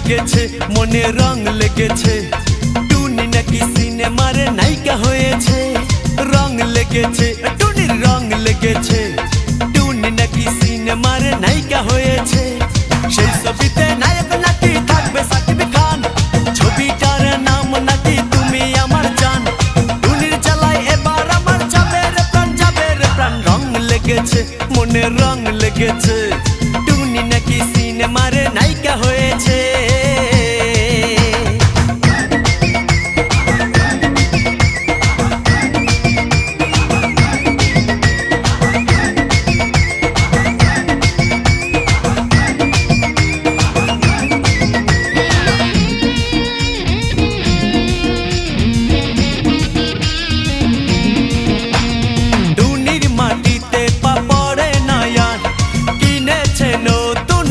লেগেছে মনে রং লেগেছে টুনি নাকি সিনেমার নায়িকা হয়েছে রং লেগেছে টুনির রং লেগেছে টুনি নাকি সিনেমার নায়িকা হয়েছে সেই ছবিতে নায়ক নাকি থাকবে সাকিব খান ছবিটার নাম নাকি তুমি আমার জান টুনির জ্বালায় এবার আমার যাবে রে প্রাণ রং লেগেছে মনে রং লেগেছে টুনি নাকি সিনেমার নায়িকা হয়েছে।